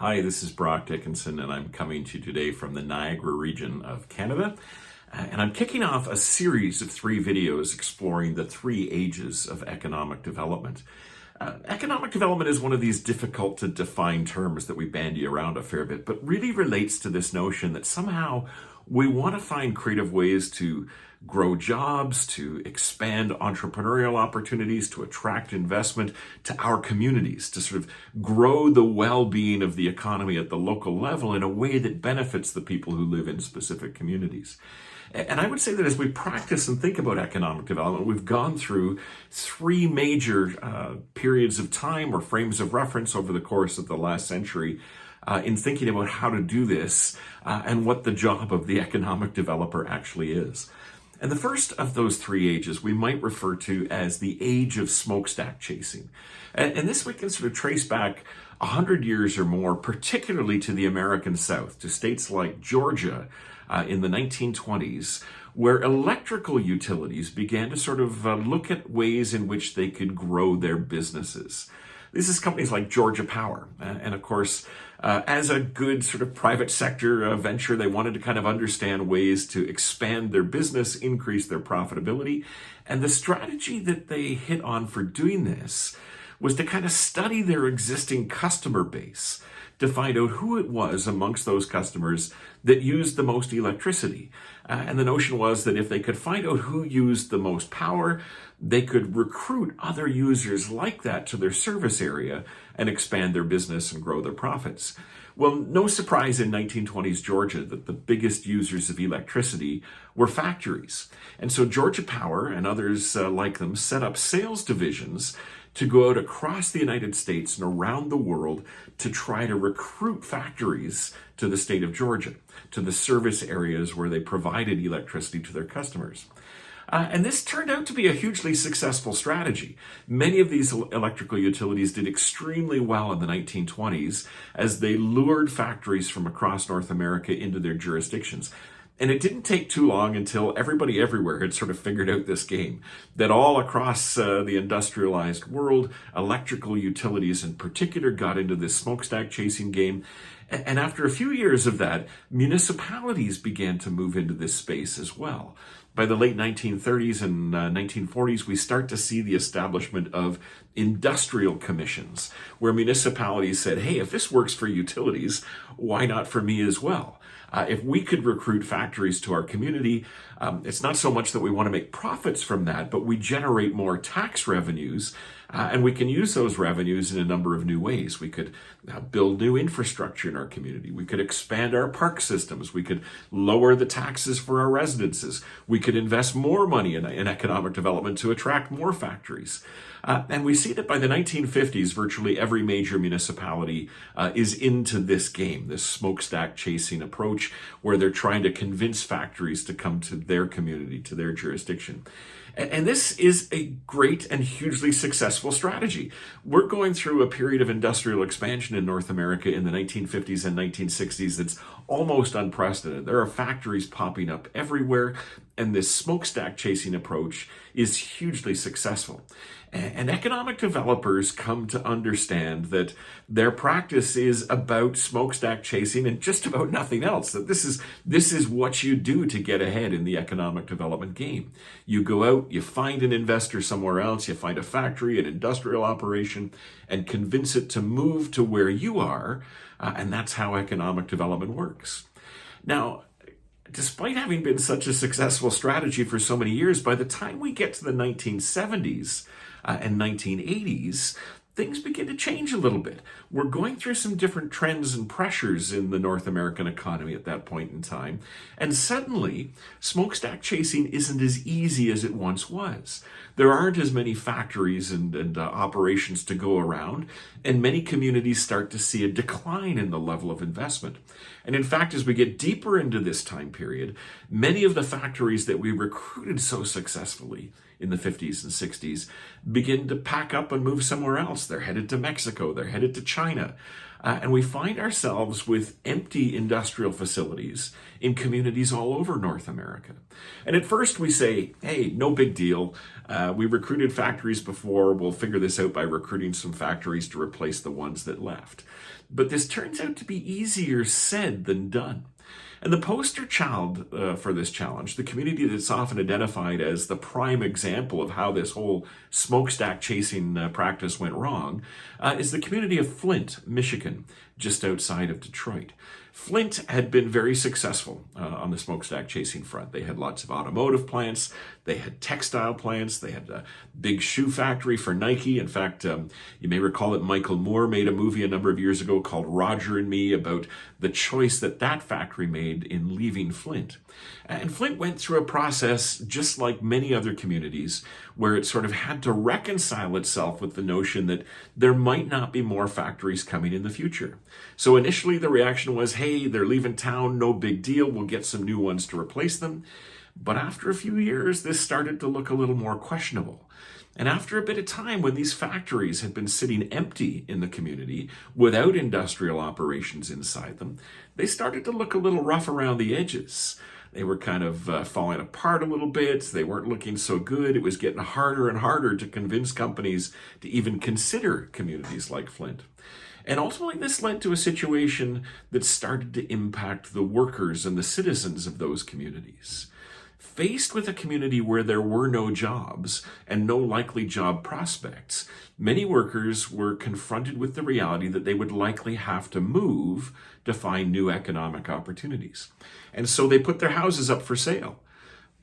Hi, this is Brock Dickinson, and I'm coming to you today from the Niagara region of Canada. And I'm kicking off a series of 3 videos exploring the 3 ages of economic development. Economic development is one of these difficult to define terms that we bandy around a fair bit, but really relates to this notion that somehow we want to find creative ways to grow jobs, to expand entrepreneurial opportunities, to attract investment to our communities, to sort of grow the well-being of the economy at the local level in a way that benefits the people who live in specific communities. And I would say that as we practice and think about economic development, we've gone through 3 major periods of time or frames of reference over the course of the last century in thinking about how to do this and what the job of the economic developer actually is. And the first of those 3 ages we might refer to as the age of smokestack chasing. And this we can sort of trace back 100 years or more, particularly to the American South, to states like Georgia in the 1920s, where electrical utilities began to sort of look at ways in which they could grow their businesses. This is companies like Georgia Power. And of course, as a good sort of private sector venture, they wanted to kind of understand ways to expand their business, increase their profitability. And the strategy that they hit on for doing this was to kind of study their existing customer base to find out who it was amongst those customers that used the most electricity. And the notion was that if they could find out who used the most power, they could recruit other users like that to their service area and expand their business and grow their profits. Well, no surprise in 1920s Georgia that the biggest users of electricity were factories. And so Georgia Power and others like them set up sales divisions to go out across the United States and around the world to try to recruit factories to the state of Georgia, to the service areas where they provided electricity to their customers. And this turned out to be a hugely successful strategy. Many of these electrical utilities did extremely well in the 1920s as they lured factories from across North America into their jurisdictions. And it didn't take too long until everybody everywhere had sort of figured out this game, that all across the industrialized world, electrical utilities in particular got into this smokestack chasing game. And after a few years of that, municipalities began to move into this space as well. By the late 1930s and 1940s, we start to see the establishment of industrial commissions, where municipalities said, hey, if this works for utilities, why not for me as well? If we could recruit factories to our community, it's not so much that we want to make profits from that, but we generate more tax revenues, and we can use those revenues in a number of new ways. We could build new infrastructure in our community. We could expand our park systems. We could lower the taxes for our residences. We could invest more money in economic development to attract more factories. And we see that by the 1950s, virtually every major municipality is into this game, this smokestack chasing approach, where they're trying to convince factories to come to their community, to their jurisdiction. And this is a great and hugely successful strategy. We're going through a period of industrial expansion in North America in the 1950s and 1960s that's almost unprecedented. There are factories popping up everywhere, and this smokestack chasing approach is hugely successful. And economic developers come to understand that their practice is about smokestack chasing and just about nothing else. That this is what you do to get ahead in the economic development game. You go out, you find an investor somewhere else, you find a factory, an industrial operation, and convince it to move to where you are, and that's how economic development works. Now, despite having been such a successful strategy for so many years, by the time we get to the 1970s and 1980s, things begin to change a little bit. We're going through some different trends and pressures in the North American economy at that point in time. And suddenly, smokestack chasing isn't as easy as it once was. There aren't as many factories and operations to go around, and many communities start to see a decline in the level of investment. And in fact, as we get deeper into this time period, many of the factories that we recruited so successfully in the 50s and 60s begin to pack up and move somewhere else. They're headed to Mexico, they're headed to China. And we find ourselves with empty industrial facilities in communities all over North America. And at first we say, hey, no big deal. We recruited factories before. We'll figure this out by recruiting some factories to replace the ones that left. But this turns out to be easier said than done. And the poster child for this challenge, the community that's often identified as the prime example of how this whole smokestack chasing practice went wrong, is the community of Flint, Michigan, just outside of Detroit. Flint had been very successful on the smokestack chasing front. They had lots of automotive plants, they had textile plants, they had a big shoe factory for Nike. In fact, you may recall that Michael Moore made a movie a number of years ago called Roger and Me about the choice that factory made in leaving Flint. And Flint went through a process, just like many other communities, where it sort of had to reconcile itself with the notion that there might not be more factories coming in the future. So initially the reaction was, hey, they're leaving town, no big deal, we'll get some new ones to replace them. But after a few years, this started to look a little more questionable. And after a bit of time, when these factories had been sitting empty in the community without industrial operations inside them, they started to look a little rough around the edges. They were kind of falling apart a little bit. They weren't looking so good. It was getting harder and harder to convince companies to even consider communities like Flint. And ultimately, this led to a situation that started to impact the workers and the citizens of those communities. Faced with a community where there were no jobs and no likely job prospects, many workers were confronted with the reality that they would likely have to move to find new economic opportunities. And so they put their houses up for sale.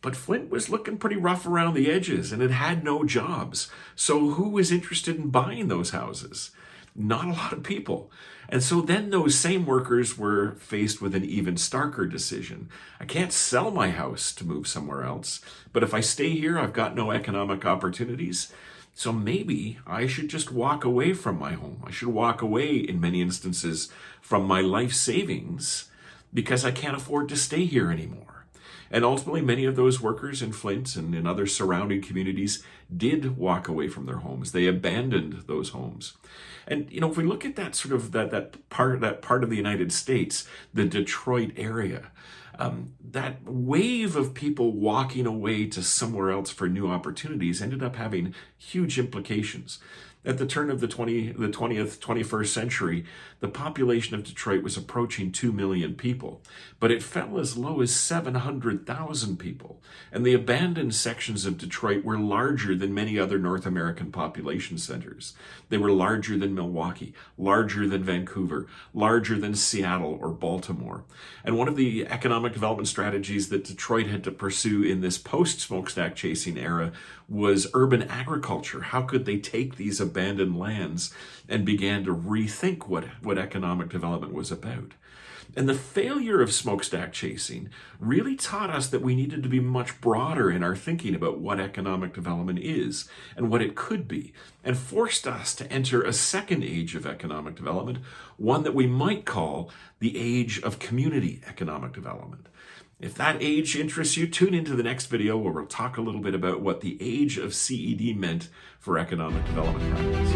But Flint was looking pretty rough around the edges and it had no jobs. So who was interested in buying those houses? Not a lot of people. And so then those same workers were faced with an even starker decision. I can't sell my house to move somewhere else, but if I stay here, I've got no economic opportunities. So maybe I should just walk away from my home. I should walk away, in many instances, from my life savings because I can't afford to stay here anymore. And ultimately, many of those workers in Flint and in other surrounding communities did walk away from their homes. They abandoned those homes. And, if we look at that sort of that part of the United States, the Detroit area, that wave of people walking away to somewhere else for new opportunities ended up having huge implications. At the turn of the 21st century, the population of Detroit was approaching 2 million people, but it fell as low as 700,000 people. And the abandoned sections of Detroit were larger than many other North American population centers. They were larger than Milwaukee, larger than Vancouver, larger than Seattle or Baltimore. And one of the economic development strategies that Detroit had to pursue in this post-smokestack chasing era was urban agriculture. How could they take these abandoned lands and began to rethink what economic development was about? And the failure of smokestack chasing really taught us that we needed to be much broader in our thinking about what economic development is and what it could be, and forced us to enter a second age of economic development, one that we might call the age of community economic development. If that age interests you, tune into the next video where we'll talk a little bit about what the age of CED meant for economic development practice.